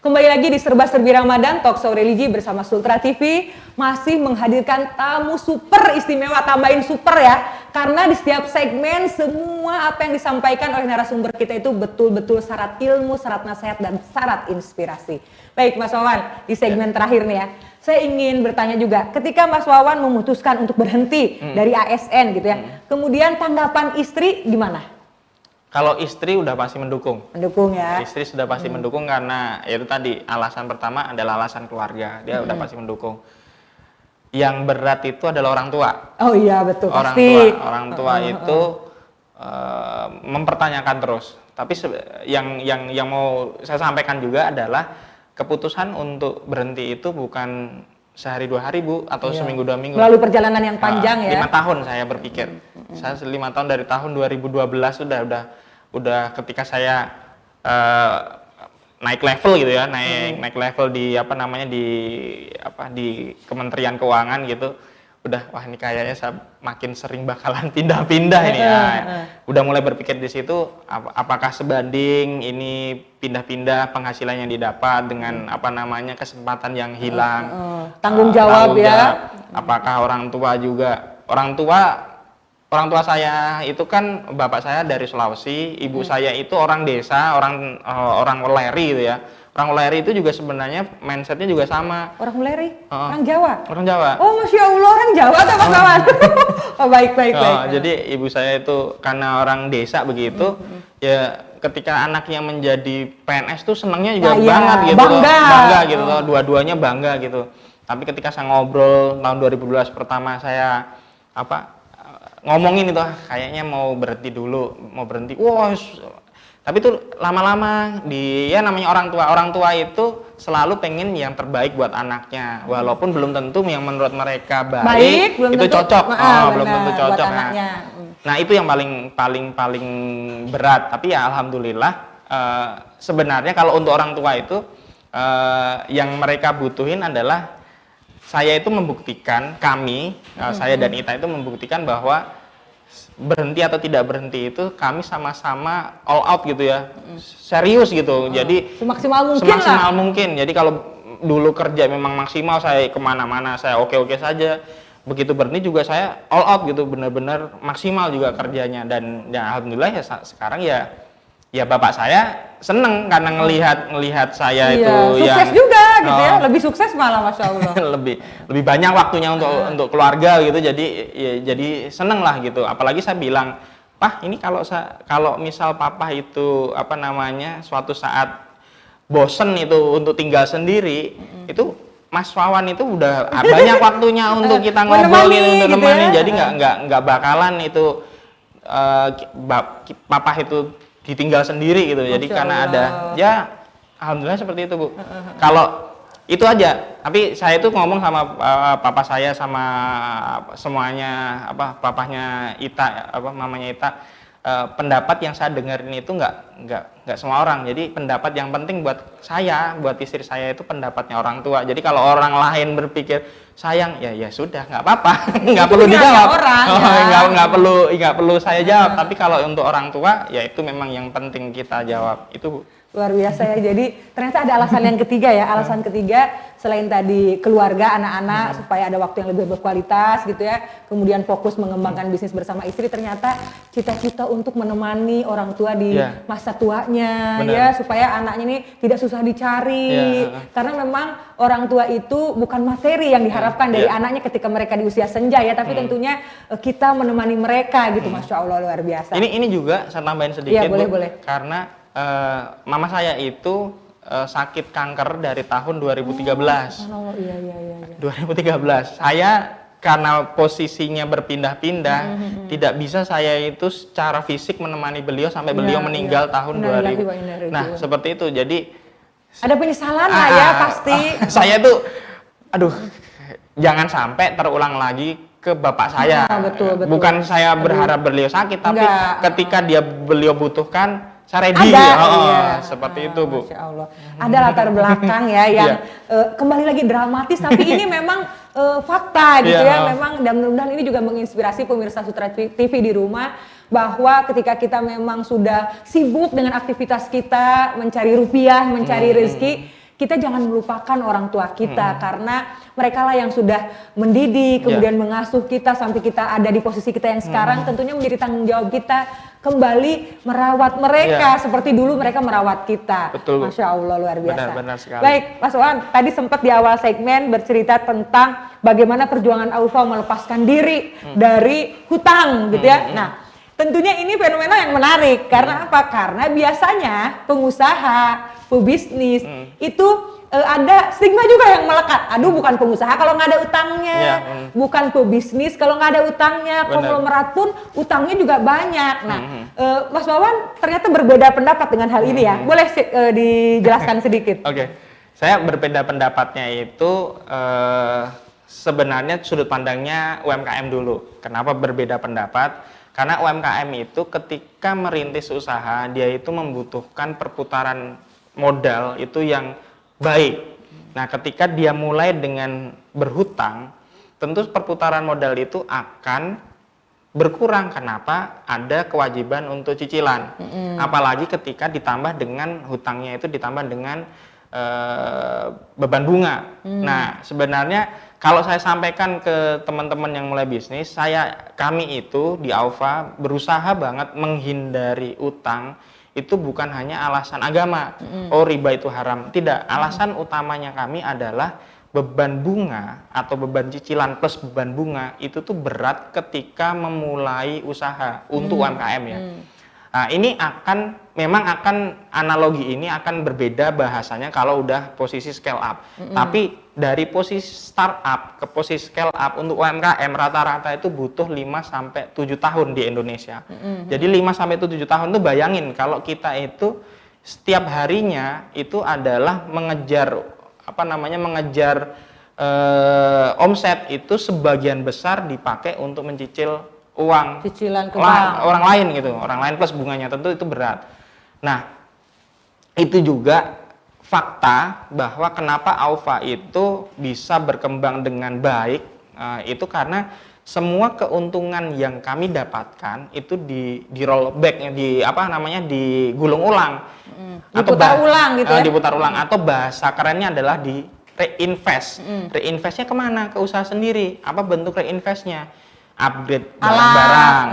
Kembali lagi di Serba-Serbi Ramadan, Talkshow Religi bersama Sultra TV masih menghadirkan tamu super istimewa, tambahin super ya. Karena di setiap segmen semua apa yang disampaikan oleh narasumber kita itu betul-betul syarat ilmu, syarat nasihat dan syarat inspirasi. Baik Mas Wawan, di segmen terakhir nih ya. Saya ingin bertanya juga, ketika Mas Wawan memutuskan untuk berhenti dari ASN gitu ya, kemudian tanggapan istri gimana? Kalau istri udah pasti mendukung. Mendukung ya. Istri sudah pasti mendukung karena itu tadi alasan pertama adalah alasan keluarga. Dia udah pasti mendukung. Yang berat itu adalah orang tua. Oh iya betul Orang pasti. Orang tua itu mempertanyakan terus. Tapi yang mau saya sampaikan juga adalah keputusan untuk berhenti itu bukan sehari 2 hari Bu, atau seminggu 2 minggu. Melalui perjalanan yang panjang ya. 5 tahun saya berpikir. Saya 5 tahun dari tahun 2012 udah ketika saya naik level gitu ya, naik level di di Kementerian Keuangan gitu. Wah ini kayaknya saya makin sering bakalan pindah-pindah ini ya. Udah mulai berpikir di situ apakah sebanding ini pindah-pindah penghasilan yang didapat dengan kesempatan yang hilang. Tanggung jawab ya. Apakah orang tua saya itu kan bapak saya dari Sulawesi, ibu saya itu orang desa, orang Weleri gitu ya. Orang Weleri itu juga sebenarnya mindsetnya juga sama. Orang Weleri? Orang Jawa? Orang Jawa. Oh Masya Allah, orang Jawa tuh Mas Wawan. Oh baik. Jadi ibu saya itu karena orang desa begitu, ya ketika anaknya menjadi PNS tuh senangnya juga banget gitu. Bangga gitu loh, dua-duanya bangga gitu. Tapi ketika saya ngobrol tahun 2012 pertama saya ngomongin itu kayaknya mau berhenti. Wah, tapi itu lama-lama namanya orang tua itu selalu pengen yang terbaik buat anaknya, walaupun belum tentu yang menurut mereka baik itu cocok. Belum tentu cocok. Nah itu yang paling berat. Tapi ya alhamdulillah sebenarnya kalau untuk orang tua itu yang mereka butuhin adalah saya itu membuktikan, saya dan Ita itu membuktikan bahwa berhenti atau tidak berhenti itu kami sama-sama all out gitu ya, serius gitu. Jadi semaksimal mungkin. Jadi kalau dulu kerja memang maksimal, saya kemana-mana saya oke saja. Begitu berhenti juga saya all out gitu, benar-benar maksimal juga kerjanya. Dan ya alhamdulillah ya sekarang ya bapak saya seneng karena ngelihat saya itu sukses juga gitu ya, lebih sukses malah Masya Allah. lebih banyak waktunya untuk keluarga gitu, jadi seneng lah gitu. Apalagi saya bilang, Pak ini kalau misal papa itu suatu saat bosen itu untuk tinggal sendiri, itu Mas Wawan itu udah banyak waktunya untuk kita ngobrol gitu, untuk nemani. Jadi nggak bakalan itu papa itu ditinggal sendiri gitu. Jadi karena ada alhamdulillah seperti itu Bu. Kalau itu aja, tapi saya itu ngomong sama papa saya sama semuanya papahnya Ita, mamanya Ita, pendapat yang saya dengerin itu nggak semua orang. Jadi pendapat yang penting buat saya, buat istri saya itu pendapatnya orang tua. Jadi kalau orang lain berpikir sayang, ya sudah nggak apa-apa, nggak perlu dijawab. Nggak perlu saya jawab. Tapi kalau untuk orang tua, ya itu memang yang penting kita jawab itu Bu. Luar biasa ya. Jadi ternyata ada alasan yang ketiga ya. Alasan ketiga selain tadi keluarga, anak-anak supaya ada waktu yang lebih berkualitas gitu ya. Kemudian fokus mengembangkan bisnis bersama istri. Ternyata cita-cita untuk menemani orang tua di masa tuanya. Bener. Ya, supaya anaknya ini tidak susah dicari. Karena memang orang tua itu bukan materi yang diharapkan dari anaknya ketika mereka di usia senja ya. Tapi tentunya kita menemani mereka gitu. Masya Allah luar biasa. Ini juga saya tambahin sedikit boleh. Karena mama saya itu sakit kanker dari tahun 2013. Iya. 2013. Saya karena posisinya berpindah-pindah, tidak bisa saya itu secara fisik menemani beliau sampai beliau meninggal tahun 2000. Nah, seperti itu. Jadi ada penyesalan lah ya pasti. Saya tuh jangan sampai terulang lagi ke bapak saya. Betul. Bukan saya berharap beliau sakit, tapi ketika beliau butuhkan saya ready. Seperti itu Bu. Masya Allah. Ada latar belakang ya yang kembali lagi dramatis, tapi ini memang fakta gitu ya. Memang dan mudah-mudahan ini juga menginspirasi pemirsa Sultra TV di rumah, bahwa ketika kita memang sudah sibuk dengan aktivitas kita mencari rupiah, mencari rezeki, kita jangan melupakan orang tua kita karena mereka lah yang sudah mendidik, kemudian mengasuh kita sampai kita ada di posisi kita yang sekarang. Tentunya menjadi tanggung jawab kita kembali merawat mereka seperti dulu mereka merawat kita. Betul. Masya Allah, luar biasa. Benar sekali. Baik, Mas Wawan, tadi sempat di awal segmen bercerita tentang bagaimana perjuangan Aufa melepaskan diri dari hutang gitu ya. Nah, tentunya ini fenomena yang menarik karena apa? Karena biasanya pengusaha, pebisnis itu ada stigma juga yang melekat. Aduh, bukan pengusaha kalau nggak ada utangnya, bukan pebisnis kalau nggak ada utangnya, konglomerat pun utangnya juga banyak. Nah, Mas Wawan ternyata berbeda pendapat dengan hal ini ya. Boleh dijelaskan sedikit? Oke, saya berbeda pendapatnya itu sebenarnya sudut pandangnya UMKM dulu. Kenapa berbeda pendapat? Karena UMKM itu ketika merintis usaha, dia itu membutuhkan perputaran modal itu yang baik. Nah, ketika dia mulai dengan berhutang, tentu perputaran modal itu akan berkurang. Kenapa? Ada kewajiban untuk cicilan. Apalagi ketika ditambah dengan hutangnya itu ditambah dengan beban bunga. Nah, sebenarnya kalau saya sampaikan ke teman-teman yang mulai bisnis, kami itu di Aufa berusaha banget menghindari utang. Itu bukan hanya alasan agama, oh riba itu haram. Tidak, alasan utamanya kami adalah beban bunga atau beban cicilan plus beban bunga itu tuh berat ketika memulai usaha untuk UMKM ya. Nah, ini memang akan analogi ini akan berbeda bahasanya kalau udah posisi scale up. Tapi dari posisi startup ke posisi scale up untuk UMKM rata-rata itu butuh 5-7 tahun di Indonesia. Jadi 5-7 tahun itu bayangin kalau kita itu setiap harinya itu adalah mengejar omset itu sebagian besar dipakai untuk mencicil uang cicilan ke bank. Orang lain gitu, orang lain plus bunganya, tentu itu berat. Nah, itu juga fakta bahwa kenapa Aufa itu bisa berkembang dengan baik, itu karena semua keuntungan yang kami dapatkan itu di roll back, digulung ulang, diputar ulang gitu ya? Diputar ulang, atau bahasa kerennya adalah di reinvest. Reinvestnya kemana? Ke usaha sendiri. Apa bentuk reinvestnya? Upgrade barang-barang.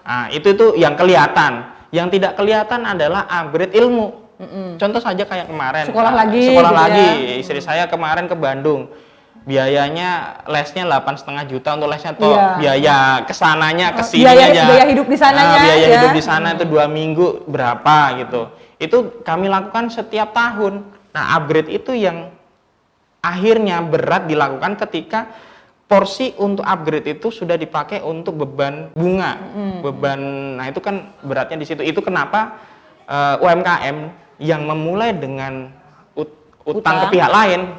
Nah, itu yang kelihatan. Yang tidak kelihatan adalah upgrade ilmu. Contoh saja kayak kemarin. Sekolah lagi. Ya. Istri saya kemarin ke Bandung. Biayanya lesnya 8,5 juta untuk lesnya toh. Biaya kesananya kesini aja. Biaya hidup di sananya. Biaya hidup di sana itu 2 minggu berapa gitu. Itu kami lakukan setiap tahun. Nah, upgrade itu yang akhirnya berat dilakukan ketika porsi untuk upgrade itu sudah dipakai untuk beban bunga, nah itu kan beratnya di situ. Itu kenapa UMKM yang memulai dengan utang ke pihak lain,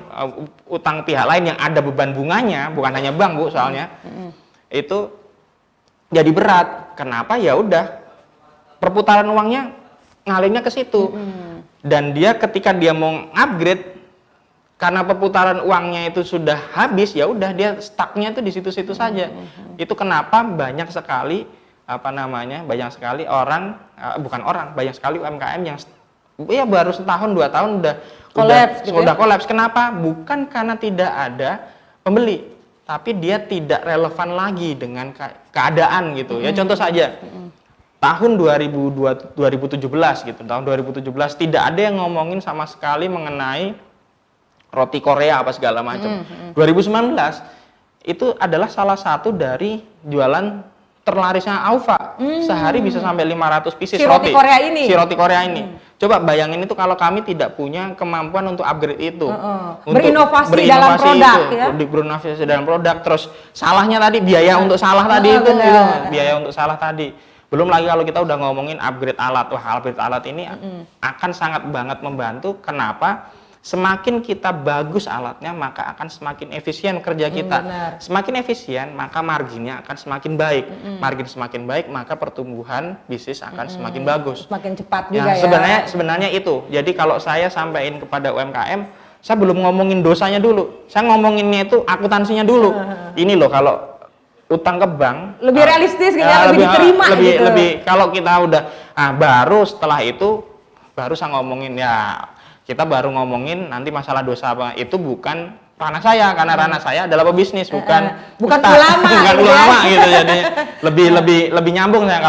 utang pihak lain yang ada beban bunganya, bukan hanya bank Bu soalnya, itu jadi berat. Kenapa? Ya udah perputaran uangnya ngalirnya ke situ, dan dia ketika dia mau upgrade karena perputaran uangnya itu sudah habis, ya udah dia stucknya itu di situ-situ saja. Itu kenapa banyak sekali banyak sekali UMKM yang ya baru setahun 2 tahun udah kolaps. Kenapa? Bukan karena tidak ada pembeli, tapi dia tidak relevan lagi dengan keadaan gitu. Ya contoh saja tahun 2017 gitu. Tahun 2017 tidak ada yang ngomongin sama sekali mengenai roti Korea apa segala macam. 2019 itu adalah salah satu dari jualan terlarisnya Aufa. Sehari bisa sampai 500 pieces roti Korea ini. Si roti Korea ini. Coba bayangin itu kalau kami tidak punya kemampuan untuk upgrade itu. Untuk berinovasi dalam produk itu, ya. Berinovasi dalam produk. Terus salahnya tadi biaya untuk salah tadi itu biaya untuk salah tadi. Belum lagi kalau kita udah ngomongin upgrade alat. Wah, upgrade alat ini akan sangat banget membantu. Kenapa? Semakin kita bagus alatnya, maka akan semakin efisien kerja kita. Semakin efisien, maka marginnya akan semakin baik. Margin semakin baik, maka pertumbuhan bisnis akan semakin bagus. Semakin cepat juga Sebenarnya itu. Jadi kalau saya sampaikan kepada UMKM, saya belum ngomongin dosanya dulu. Saya ngomonginnya itu akuntansinya dulu. Ini loh kalau utang ke bank lebih realistis gitu ya, lebih diterima gitu. Lebih kalau kita udah baru setelah itu baru saya ngomongin ya kita baru ngomongin nanti masalah dosa apa. Itu bukan ranah saya, karena ranah saya adalah pebisnis, bukan ulama, bukan ulama gitu. Jadi lebih nyambung saya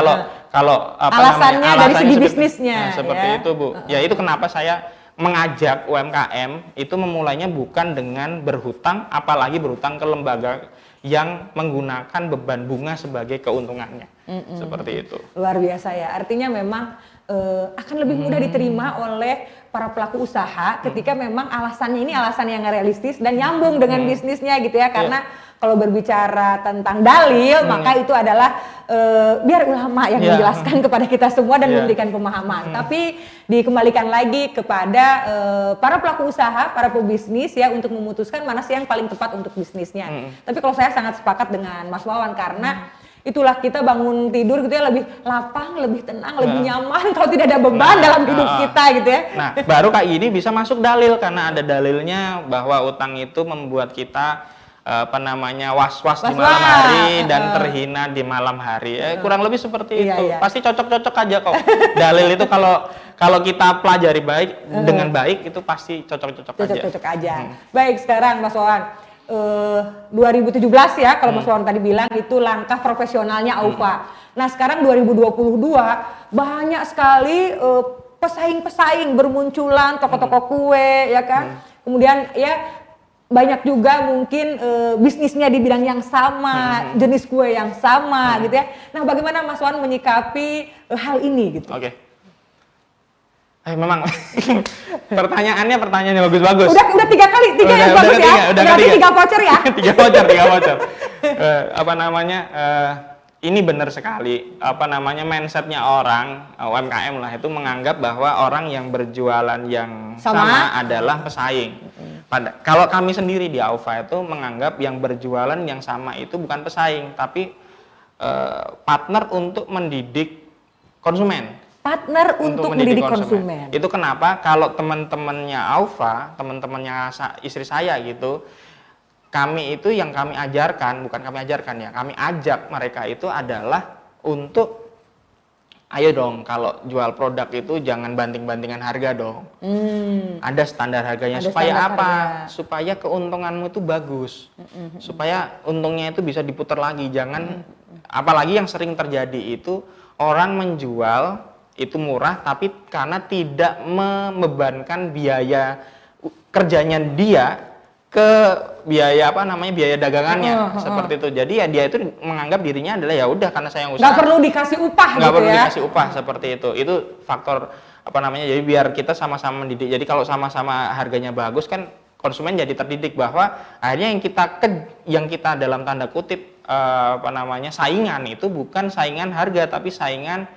kalau alasannya dari segi bisnisnya. Nah, seperti itu, Bu. Ya itu kenapa saya mengajak UMKM itu memulainya bukan dengan berhutang, apalagi berhutang ke lembaga yang menggunakan beban bunga sebagai keuntungannya. Seperti itu. Luar biasa ya. Artinya memang akan lebih mudah diterima oleh para pelaku usaha ketika memang alasannya ini alasan yang realistis dan nyambung dengan bisnisnya gitu ya. Karena kalau berbicara tentang dalil, maka itu adalah biar ulama yang menjelaskan kepada kita semua dan memberikan pemahaman. Tapi dikembalikan lagi kepada para pelaku usaha, para pebisnis ya untuk memutuskan mana sih yang paling tepat untuk bisnisnya. Tapi kalau saya sangat sepakat dengan Mas Wawan karena itulah kita bangun tidur gitu ya lebih lapang, lebih tenang, lebih nyaman kalau tidak ada beban dalam hidup kita gitu ya. Nah, baru kayak gini bisa masuk dalil karena ada dalilnya bahwa utang itu membuat kita was-was di malam hari dan terhina di malam hari. Kurang lebih seperti itu. Pasti cocok-cocok aja kok. Dalil itu kalau kita pelajari baik dengan baik itu pasti cocok-cocok aja. Cocok-cocok aja. Baik, sekarang Mas Wawan 2017 ya kalau Mas Wawan tadi bilang itu langkah profesionalnya Aufa. Nah, sekarang 2022 banyak sekali pesaing-pesaing bermunculan, toko-toko kue ya kan. Kemudian ya banyak juga mungkin bisnisnya di bidang yang sama, jenis kue yang sama gitu ya. Nah, bagaimana Mas Wawan menyikapi hal ini gitu? Oke. Memang pertanyaannya bagus-bagus. Udah 3 kali, yang bagus ya. Berarti 3 voucher ya. 3 voucher. Ini benar sekali. Mindsetnya orang UMKM lah itu menganggap bahwa orang yang berjualan yang sama adalah pesaing. Kalau kami sendiri di Aufa itu menganggap yang berjualan yang sama itu bukan pesaing, tapi partner untuk mendidik konsumen. Partner untuk mendidik konsumen. Itu kenapa kalau teman-temannya Aufa, teman-temannya istri saya gitu, kami itu yang kami ajarkan, bukan kami ajarkan ya, kami ajak mereka itu adalah untuk ayo dong kalau jual produk itu jangan banting-bantingan harga dong. Ada standar harganya. Supaya apa? Supaya keuntunganmu itu bagus. Supaya untungnya itu bisa diputar lagi. Jangan, apalagi yang sering terjadi itu orang menjual itu murah tapi karena tidak membebankan biaya kerjanya dia ke biaya biaya dagangannya seperti itu. Jadi ya dia itu menganggap dirinya adalah ya udah karena saya yang usaha. Nggak perlu dikasih upah gitu ya. Nggak perlu dikasih upah seperti itu. Itu faktor jadi biar kita sama-sama mendidik. Jadi kalau sama-sama harganya bagus kan konsumen jadi terdidik bahwa akhirnya yang kita dalam tanda kutip saingan itu bukan saingan harga tapi saingan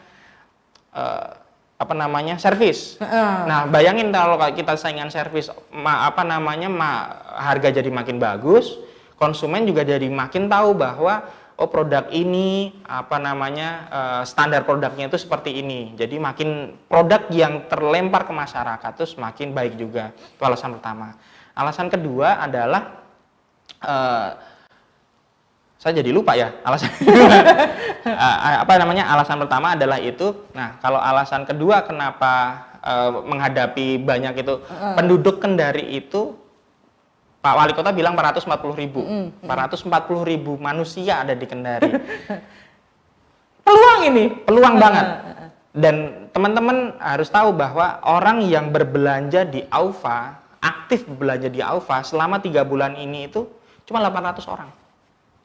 servis. Nah, bayangin kalau kita saingan servis harga jadi makin bagus, konsumen juga jadi makin tahu bahwa produk ini standar produknya itu seperti ini. Jadi makin produk yang terlempar ke masyarakat itu semakin baik juga. Itu alasan pertama. Alasan kedua adalah saya jadi lupa ya alasan alasan pertama adalah itu. Nah, kalau alasan kedua kenapa menghadapi banyak itu penduduk Kendari itu Pak Wali Kota bilang 440.000 440.000 manusia ada di Kendari. Peluang banget. Dan teman-teman harus tahu bahwa orang yang berbelanja di Aufa, aktif berbelanja di Aufa selama 3 bulan ini itu cuma 800 orang.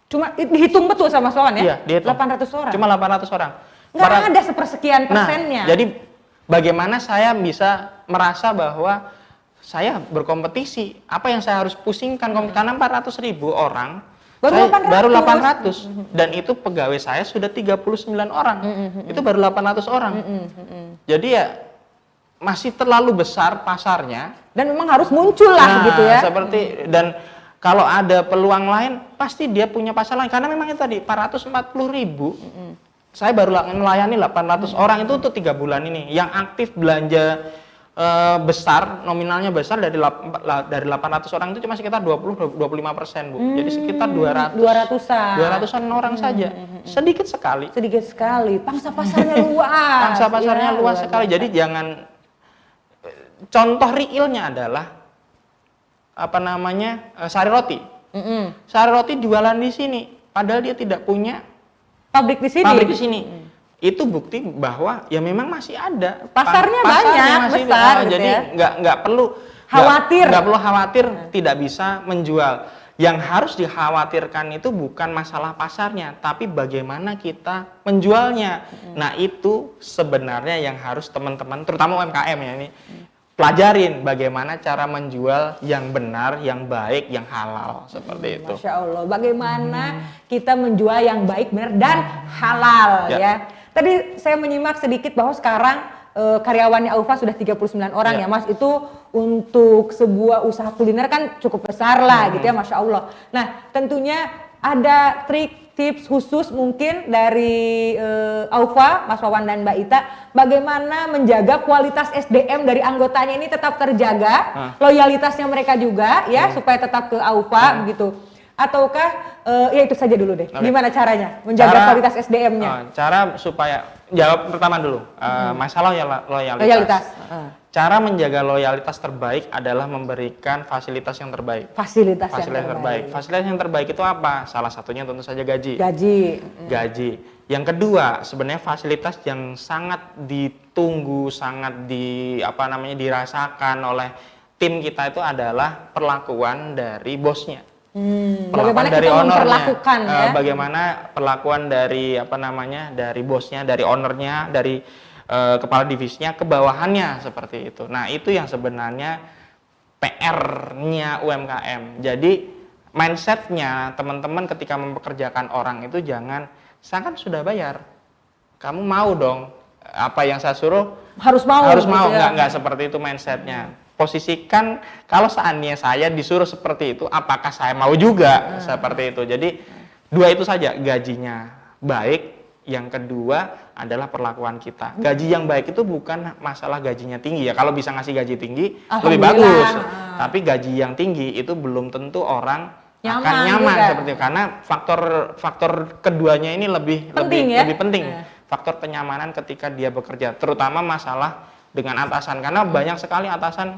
Cuma dihitung betul sama Soan ya? Iya, dihitung. 800 orang. Cuma 800 orang. Nggak ada sepersekian persennya. Nah, jadi bagaimana saya bisa merasa bahwa saya berkompetisi? Apa yang saya harus pusingkan? Karena 400.000 orang, baru 800. Dan itu pegawai saya sudah 39 orang. Itu baru 800 orang. Jadi ya masih terlalu besar pasarnya. Dan memang harus muncul lah gitu ya. Dan kalau ada peluang lain, pasti dia punya pasar lain. Karena memang itu tadi, 440.000, saya baru melayani 800 orang itu untuk 3 bulan ini. Yang aktif belanja besar, nominalnya besar dari 800 orang itu cuma sekitar 20-25%, Bu. Jadi sekitar 200-an orang saja. Sedikit sekali. Sedikit sekali. Pangsa pasarnya luas. Pangsa pasarnya luas sekali. Jadi contoh realnya adalah apa namanya sari roti. Sari roti jualan di sini, padahal dia tidak punya pabrik di sini. Itu bukti bahwa ya memang masih ada pasarnya banyak, masih besar gitu jadi ya. nggak perlu khawatir tidak bisa menjual. Yang harus dikhawatirkan itu bukan masalah pasarnya, tapi bagaimana kita menjualnya. Nah itu sebenarnya yang harus teman-teman, terutama UMKM ya ini, pelajarin bagaimana cara menjual yang benar, yang baik, yang halal seperti itu. Masya Allah, bagaimana kita menjual yang baik, benar dan halal ya. Tadi saya menyimak sedikit bahwa sekarang karyawannya Aufa sudah 39 orang ya Mas. Itu untuk sebuah usaha kuliner kan cukup besar lah gitu ya, Masya Allah. Nah tentunya ada trik, tips khusus mungkin dari Aufa, Mas Wawan dan Mbak Ita, bagaimana menjaga kualitas SDM dari anggotanya ini tetap terjaga, loyalitasnya mereka juga ya, supaya tetap ke Aufa begitu. Ataukah ya itu saja dulu deh. Gimana caranya menjaga kualitas SDM-nya? Cara supaya jawab pertama dulu masalah loyalitas. Cara menjaga loyalitas terbaik adalah memberikan fasilitas yang terbaik. Fasilitas yang terbaik. Fasilitas yang terbaik itu apa? Salah satunya tentu saja gaji. Gaji. Yang kedua, sebenarnya fasilitas yang sangat ditunggu, sangat dirasakan oleh tim kita itu adalah perlakuan dari bosnya. Bagaimana dari kita memperlakukan ya? Bagaimana perlakuan dari dari bosnya, dari ownernya, dari kepala divisinya ke bawahannya seperti itu. Nah itu yang sebenarnya PR-nya UMKM. Jadi mindsetnya teman-teman ketika mempekerjakan orang itu jangan, saya kan sudah bayar, kamu mau dong apa yang saya suruh harus mau gitu ya? Nggak seperti itu mindsetnya. Posisikan kalau seandainya saya disuruh seperti itu, apakah saya mau juga seperti itu. Jadi dua itu saja, gajinya baik, yang kedua adalah perlakuan kita. Gaji yang baik itu bukan masalah gajinya tinggi ya, kalau bisa ngasih gaji tinggi lebih bagus, tapi gaji yang tinggi itu belum tentu orang akan nyaman seperti itu, karena faktor keduanya ini lebih penting. Faktor kenyamanan ketika dia bekerja, terutama masalah dengan atasan, karena banyak sekali atasan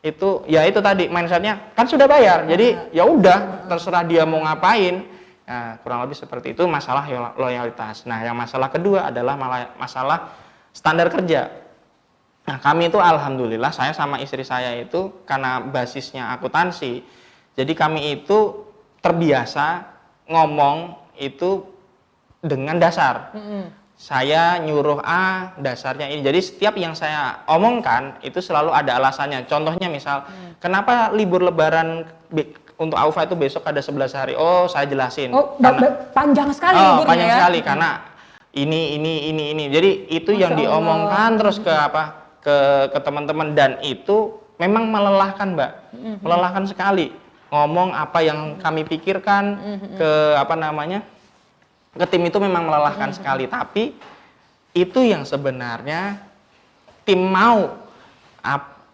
itu ya itu tadi mindsetnya kan sudah bayar, jadi ya udah terserah dia mau ngapain. Nah, kurang lebih seperti itu masalah loyalitas. Nah, yang masalah kedua adalah masalah standar kerja. Nah, kami itu alhamdulillah, saya sama istri saya itu karena basisnya akuntansi, jadi kami itu terbiasa ngomong itu dengan dasar. Saya nyuruh A, dasarnya ini. Jadi setiap yang saya omongkan itu selalu ada alasannya. Contohnya misal, kenapa libur lebaran untuk Aufa itu besok ada 11 hari? Oh, saya jelasin. Oh, panjang sekali liburnya panjang sekali karena ini. Jadi itu Masya yang diomongkan Allah. Terus ke teman-teman, dan itu memang melelahkan, Mbak. Melelahkan sekali. Ngomong apa yang kami pikirkan ke tim itu memang melelahkan sekali, tapi itu yang sebenarnya tim mau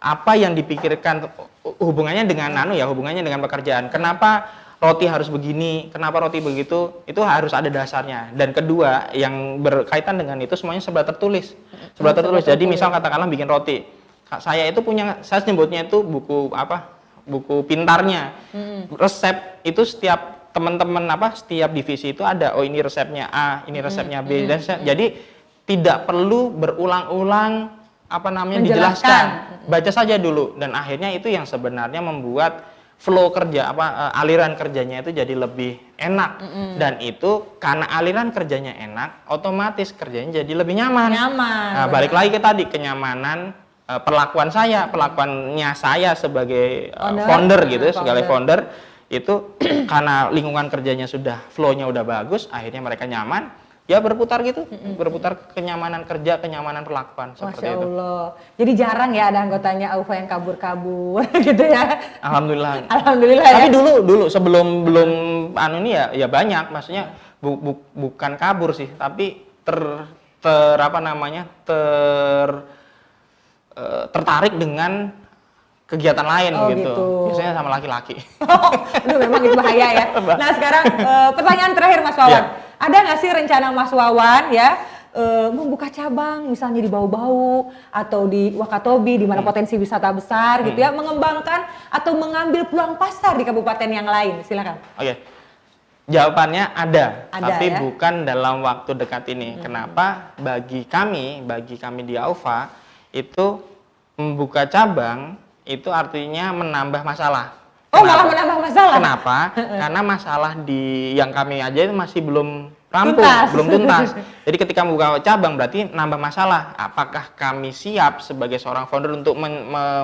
apa yang dipikirkan hubungannya dengan hubungannya dengan pekerjaan. Kenapa roti harus begini, kenapa roti begitu, itu harus ada dasarnya. Dan kedua, yang berkaitan dengan itu semuanya serba tertulis. Jadi misal katakanlah bikin roti, saya saya sebutnya itu buku pintarnya. Resep itu setiap teman-teman setiap divisi itu ada, oh ini resepnya A, ini resepnya B, dan jadi tidak perlu berulang-ulang dijelaskan, baca saja dulu, dan akhirnya itu yang sebenarnya membuat flow kerja aliran kerjanya itu jadi lebih enak. Dan itu karena aliran kerjanya enak, otomatis kerjanya jadi lebih nyaman. Nah, balik lagi ke tadi, kenyamanan perlakuannya saya sebagai founder gitu, sebagai founder itu karena lingkungan kerjanya sudah flow-nya udah bagus, akhirnya mereka nyaman, ya berputar gitu, berputar kenyamanan kerja, kenyamanan perlakuan seperti itu. Masya Allah. Jadi jarang ya ada anggotanya Aufa yang kabur-kabur gitu ya. Alhamdulillah. Alhamdulillah. Tapi dulu sebelum ya banyak, maksudnya bukan kabur sih, tapi tertarik dengan kegiatan lain gitu. Biasanya sama laki-laki. Aduh, memang itu bahaya ya. Nah sekarang pertanyaan terakhir Mas Wawan. Ada nggak sih rencana Mas Wawan ya membuka cabang misalnya di Bau-Bau atau di Wakatobi di mana potensi wisata besar gitu ya, mengembangkan atau mengambil peluang pasar di kabupaten yang lain? Silakan. Oke. Jawabannya ada tapi ya? bukan dalam waktu dekat ini. Kenapa? Bagi kami di AUFA itu membuka cabang itu artinya menambah masalah. Oh, malah menambah masalah. Kenapa? Karena masalah yang kami aja itu masih belum rampung, belum tuntas. Jadi ketika membuka cabang berarti nambah masalah. Apakah kami siap sebagai seorang founder untuk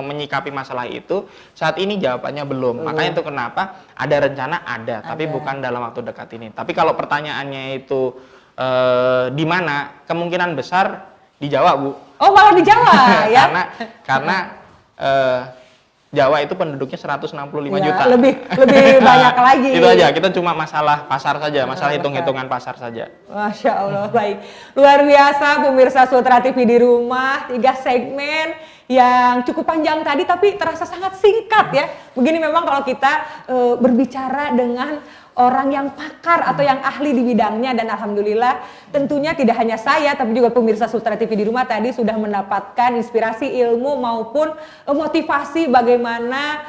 menyikapi masalah itu? Saat ini jawabannya belum. Makanya itu kenapa ada rencana tapi bukan dalam waktu dekat ini. Tapi kalau pertanyaannya itu di mana? Kemungkinan besar di Jawa, Bu. Oh, malah di Jawa ya? Karena Jawa itu penduduknya 165 juta. Lebih banyak lagi. Itu aja, kita cuma masalah pasar saja, masalah hitung-hitungan pasar saja. Masya Allah, baik. Luar biasa pemirsa Sultra TV di rumah, 3 segmen yang cukup panjang tadi tapi terasa sangat singkat ya. Begini memang kalau kita berbicara dengan orang yang pakar atau yang ahli di bidangnya, dan alhamdulillah tentunya tidak hanya saya tapi juga pemirsa Sultra TV di rumah tadi sudah mendapatkan inspirasi ilmu maupun motivasi bagaimana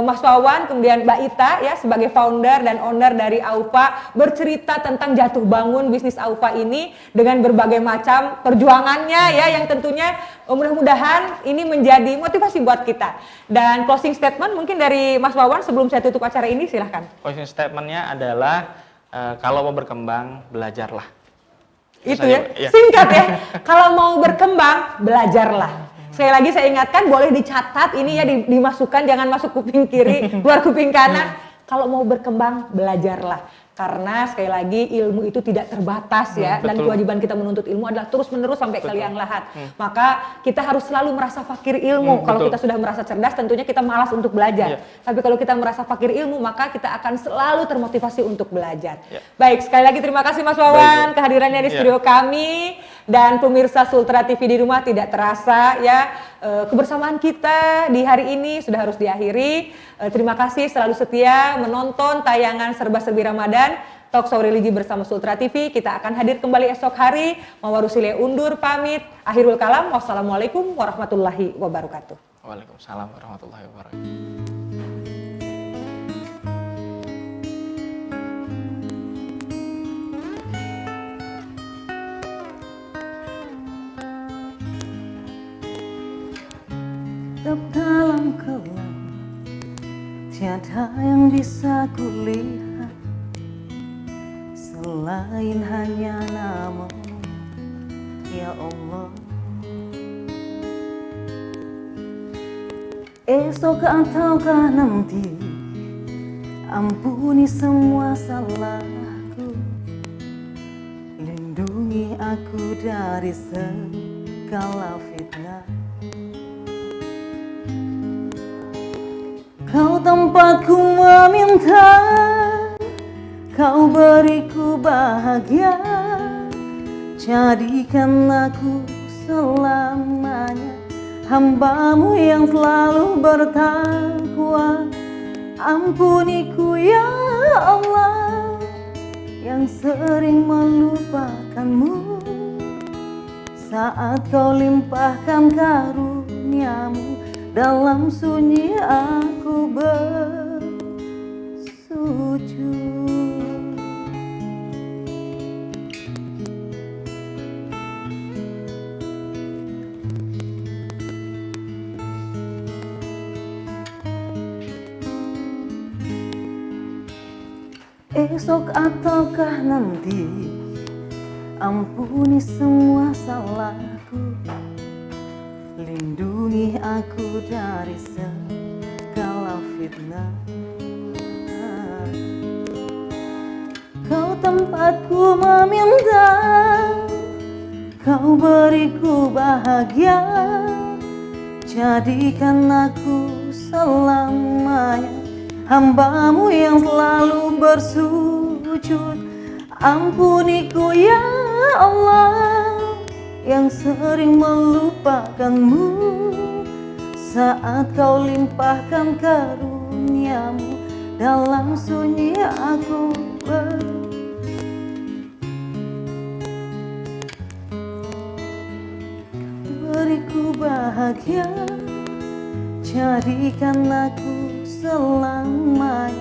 Mas Wawan kemudian Mbak Ita ya sebagai founder dan owner dari AUFA bercerita tentang jatuh bangun bisnis AUFA ini dengan berbagai macam perjuangannya ya, yang tentunya mudah-mudahan ini menjadi motivasi buat kita. Dan closing statement mungkin dari Mas Wawan sebelum saya tutup acara ini, silahkan. Closing statementnya adalah kalau mau berkembang belajarlah. Itu ya, singkat ya. Kalau mau berkembang belajarlah. Sekali lagi saya ingatkan, boleh dicatat ini ya, dimasukkan, jangan masuk kuping kiri, keluar kuping kanan. Kalau mau berkembang belajarlah. Karena sekali lagi ilmu itu tidak terbatas ya, dan kewajiban kita menuntut ilmu adalah terus-menerus sampai ke liang lahat. Maka kita harus selalu merasa fakir ilmu. Kalau kita sudah merasa cerdas, tentunya kita malas untuk belajar. Tapi kalau kita merasa fakir ilmu, maka kita akan selalu termotivasi untuk belajar. Baik, sekali lagi terima kasih Mas Wawan kehadirannya di studio kami, dan pemirsa Sultra TV di rumah. Tidak terasa ya kebersamaan kita di hari ini sudah harus diakhiri. Terima kasih selalu setia menonton tayangan Serba-Serbi Ramadan Talkshow Religi bersama Sultra TV. Kita akan hadir kembali esok hari. Mawar Rusile undur pamit. Akhirul kalam. Wassalamualaikum warahmatullahi wabarakatuh. Waalaikumsalam warahmatullahi wabarakatuh. Tetap dalam kelam, tiada yang bisa kulihat selain hanya nama-Mu, ya Allah. Esok ataukah nanti, ampuni semua salahku, lindungi aku dari segala fitnah. Kau tempatku meminta, Kau beriku bahagia, jadikan aku selamanya hamba-Mu yang selalu bertakwa. Ampuniku ya Allah, yang sering melupakan-Mu saat Kau limpahkan karunia-Mu. Dalam sunyi aku bersujud. Esok ataukah nanti, ampuni semua salahku, lindungi aku dari segala fitnah. Kau tempatku meminta, Kau beriku bahagia, jadikan aku selamanya hamba-Mu yang selalu bersujud. Ampuniku ya Allah, yang sering melupakan-Mu saat Kau limpahkan karunia-Mu. Dalam sunyi aku bahagia, jadikan aku selamanya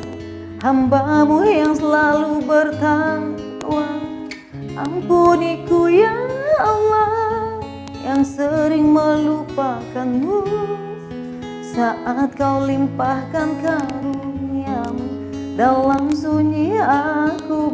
hamba-Mu yang selalu bertakwa. Ampuniku ya Allah yang sering melupakan-Mu saat Kau limpahkan karunia-Mu. Dalam sunyi aku